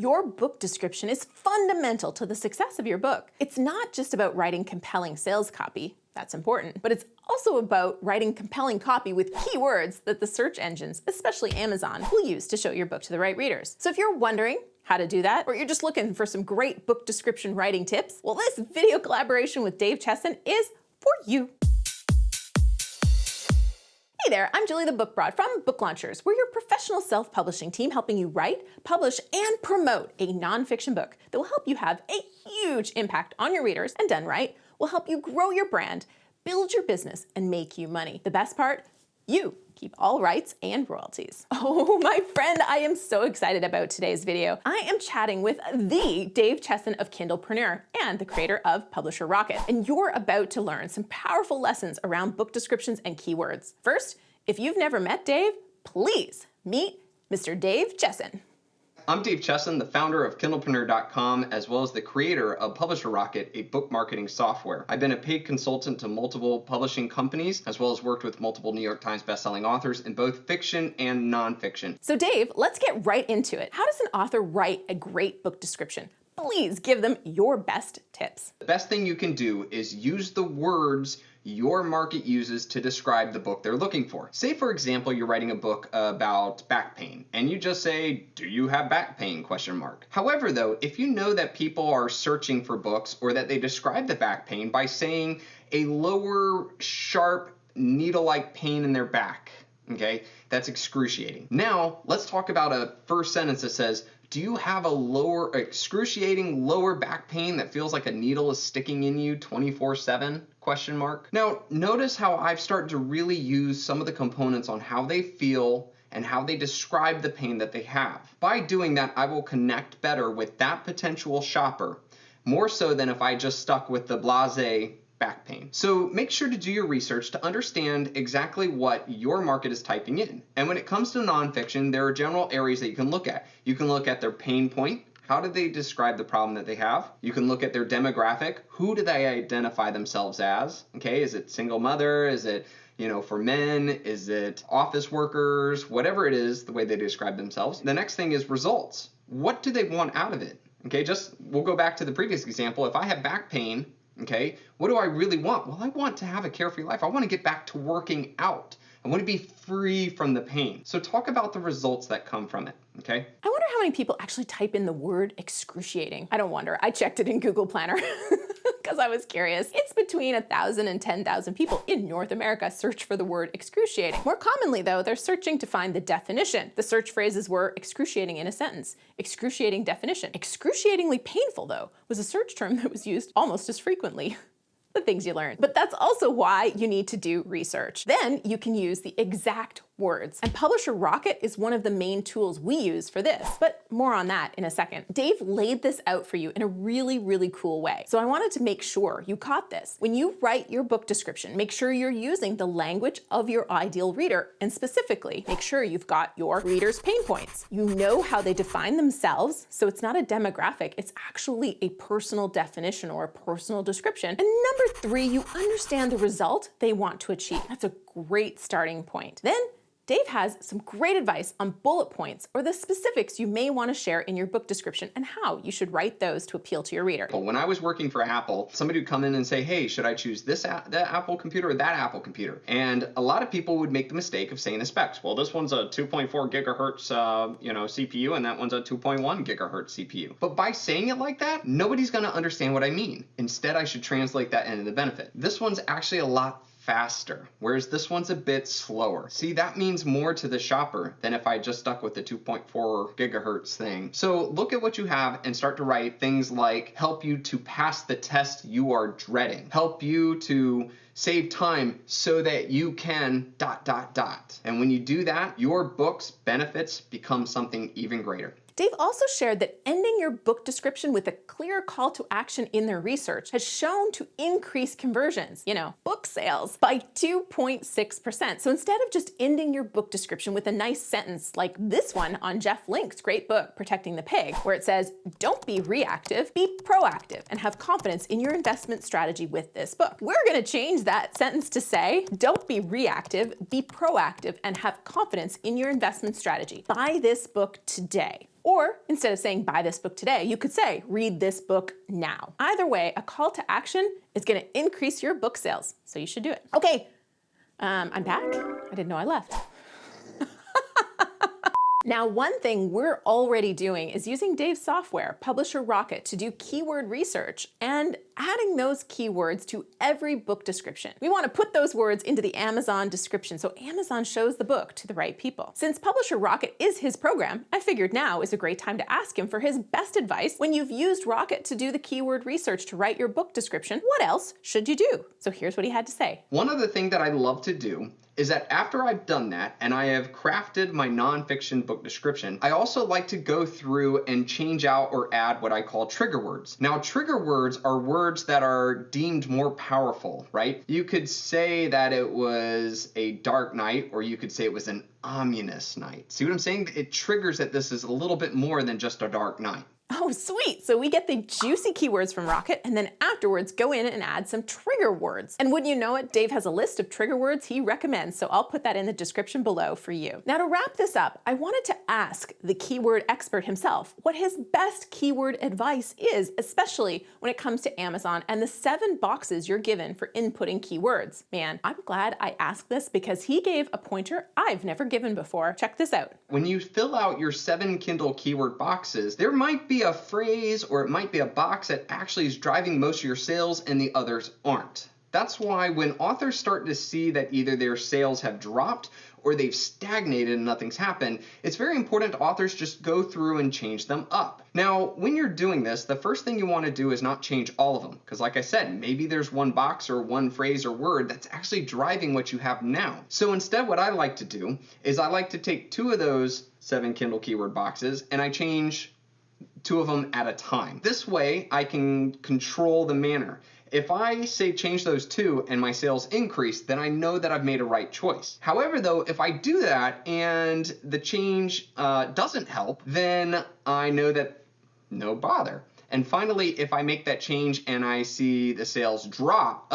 Your book description is fundamental to the success of your book. It's not just about writing compelling sales copy, that's important, but it's also about writing compelling copy with keywords that the search engines, especially Amazon, will use to show your book to the right readers. So if you're wondering how to do that, or you're just looking for some great book description writing tips, well, this video collaboration with Dave Chesson is for you. Hey there, I'm Julie the Book Broad from Book Launchers. We're your professional self-publishing team helping you write, publish, and promote a nonfiction book that will help you have a huge impact on your readers, and done right, will help you grow your brand, build your business, and make you money. The best part, you keep all rights and royalties. Oh, my friend, I am so excited about today's video. I am chatting with the Dave Chesson of Kindlepreneur and the creator of Publisher Rocket. And you're about to learn some powerful lessons around book descriptions and keywords. First, if you've never met Dave, please meet Mr. Dave Chesson. I'm Dave Chesson, the founder of Kindlepreneur.com, as well as the creator of Publisher Rocket, a book marketing software. I've been a paid consultant to multiple publishing companies, as well as worked with multiple New York Times bestselling authors in both fiction and nonfiction. So Dave, let's get right into it. How does an author write a great book description? Please give them your best tips. The best thing you can do is use the words your market uses to describe the book they're looking for. Say, for example, you're writing a book about back pain, and you just say, "Do you have back pain?" ? However, though, if you know that people are searching for books or that they describe the back pain by saying a lower, sharp, needle-like pain in their back, okay, that's excruciating. Now, let's talk about a first sentence that says, "Do you have a excruciating lower back pain that feels like a needle is sticking in you 24/7? ? Now, notice how I've started to really use some of the components on how they feel and how they describe the pain that they have. By doing that, I will connect better with that potential shopper, more so than if I just stuck with the blasé back pain. So make sure to do your research to understand exactly what your market is typing in. And when it comes to nonfiction, there are general areas that you can look at. You can look at their pain point. How do they describe the problem that they have? You can look at their demographic. Who do they identify themselves as? Okay, is it single mother? Is it, for men? Is it office workers? Whatever it is, the way they describe themselves. The next thing is results. What do they want out of it? Okay, we'll go back to the previous example. If I have back pain, okay, what do I really want? Well, I want to have a carefree life. I want to get back to working out. I want to be free from the pain. So talk about the results that come from it, okay? I wonder how many people actually type in the word excruciating. I don't wonder. I checked it in Google Planner because I was curious. It's between 1,000 and 10,000 people in North America search for the word excruciating. More commonly, though, they're searching to find the definition. The search phrases were excruciating in a sentence, excruciating definition. Excruciatingly painful, though, was a search term that was used almost as frequently. The things you learned. But that's also why you need to do research. Then you can use the exact words. And Publisher Rocket is one of the main tools we use for this, but more on that in a second. Dave laid this out for you in a really, really cool way. So I wanted to make sure you caught this. When you write your book description, make sure you're using the language of your ideal reader, and specifically, make sure you've got your reader's pain points. You know how they define themselves, so it's not a demographic, it's actually a personal definition or a personal description. And number 3, you understand the result they want to achieve. That's a great starting point. Then Dave has some great advice on bullet points or the specifics you may want to share in your book description and how you should write those to appeal to your reader. When I was working for Apple, somebody would come in and say, "Hey, should I choose that Apple computer or that Apple computer?" And a lot of people would make the mistake of saying the specs. Well, this one's a 2.4 gigahertz CPU, and that one's a 2.1 gigahertz CPU. But by saying it like that, nobody's going to understand what I mean. Instead, I should translate that into the benefit. This one's actually a lot faster, whereas this one's a bit slower. See, that means more to the shopper than if I just stuck with the 2.4 gigahertz thing. So look at what you have and start to write things like help you to pass the test you are dreading, help you to save time so that you can ... And when you do that, your book's benefits become something even greater. Dave also shared that ending your book description with a clear call to action in their research has shown to increase conversions, book sales, by 2.6%. So instead of just ending your book description with a nice sentence like this one on Jeff Link's great book, Protecting the Pig, where it says, "Don't be reactive, be proactive, and have confidence in your investment strategy with this book." We're going to change that sentence to say, "Don't be reactive, be proactive, and have confidence in your investment strategy. Buy this book today." Or instead of saying buy this book today, you could say read this book now. Either way, a call to action is going to increase your book sales, so you should do it. Okay, I'm back. I didn't know I left. Now, one thing we're already doing is using Dave's software, Publisher Rocket, to do keyword research and adding those keywords to every book description. We want to put those words into the Amazon description so Amazon shows the book to the right people. Since Publisher Rocket is his program, I figured now is a great time to ask him for his best advice when you've used Rocket to do the keyword research to write your book description. What else should you do? So here's what he had to say. One other thing that I love to do is that after I've done that and I have crafted my nonfiction book description, I also like to go through and change out or add what I call trigger words. Now, trigger words are words that are deemed more powerful, right? You could say that it was a dark night, or you could say it was an ominous night. See what I'm saying? It triggers that this is a little bit more than just a dark night. Oh, sweet. So we get the juicy keywords from Rocket and then afterwards go in and add some trigger words. And wouldn't you know it, Dave has a list of trigger words he recommends, so I'll put that in the description below for you. Now, to wrap this up, I wanted to ask the keyword expert himself what his best keyword advice is, especially when it comes to Amazon and the 7 boxes you're given for inputting keywords. Man, I'm glad I asked this because he gave a pointer I've never given before. Check this out. When you fill out your 7 Kindle keyword boxes, there might be a phrase or it might be a box that actually is driving most of your sales and the others aren't. That's why when authors start to see that either their sales have dropped or they've stagnated and nothing's happened, it's very important authors just go through and change them up. Now, when you're doing this, the first thing you want to do is not change all of them, because like I said, maybe there's one box or one phrase or word that's actually driving what you have now. So instead, what I like to do is I like to take 2 of those 7 Kindle keyword boxes and I change 2 of them at a time. This way I can control the manner. If I say change those 2 and my sales increase, then I know that I've made a right choice. However, though, if I do that and the change doesn't help, then I know that no bother. And finally, if I make that change and I see the sales drop,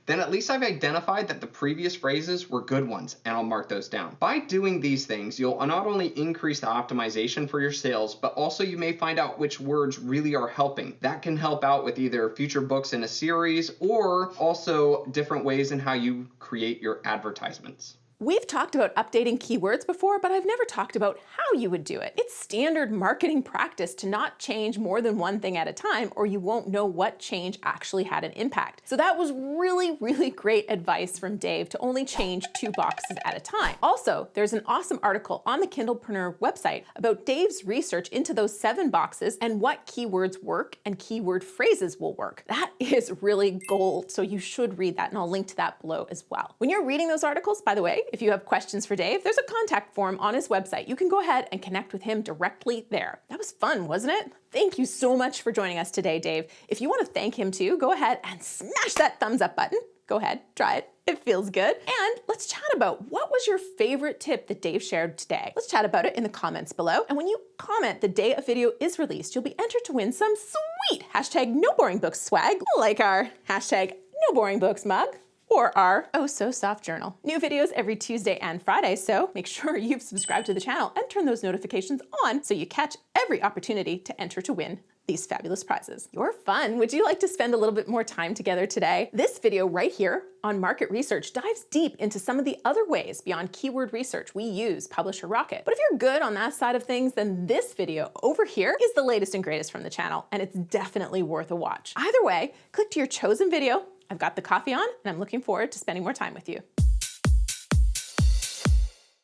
then at least I've identified that the previous phrases were good ones, and I'll mark those down. By doing these things, you'll not only increase the optimization for your sales, but also you may find out which words really are helping. That can help out with either future books in a series or also different ways in how you create your advertisements. We've talked about updating keywords before, but I've never talked about how you would do it. It's standard marketing practice to not change more than one thing at a time, or you won't know what change actually had an impact. So that was really, really great advice from Dave to only change 2 boxes at a time. Also, there's an awesome article on the Kindlepreneur website about Dave's research into those 7 boxes and what keywords work and keyword phrases will work. That is really gold, so you should read that, and I'll link to that below as well. When you're reading those articles, by the way, if you have questions for Dave, there's a contact form on his website. You can go ahead and connect with him directly there. That was fun, wasn't it? Thank you so much for joining us today, Dave. If you want to thank him too, go ahead and smash that thumbs up button. Go ahead, try it. It feels good. And let's chat about what was your favorite tip that Dave shared today. Let's chat about it in the comments below. And when you comment the day a video is released, you'll be entered to win some sweet #NoBoringBooks swag, like our #NoBoringBooks mug or our Oh So Soft journal. New videos every Tuesday and Friday, so make sure you've subscribed to the channel and turn those notifications on so you catch every opportunity to enter to win these fabulous prizes. You're fun. Would you like to spend a little bit more time together today? This video right here on market research dives deep into some of the other ways beyond keyword research we use Publisher Rocket. But if you're good on that side of things, then this video over here is the latest and greatest from the channel, and it's definitely worth a watch. Either way, click to your chosen video. I've got the coffee on, and I'm looking forward to spending more time with you.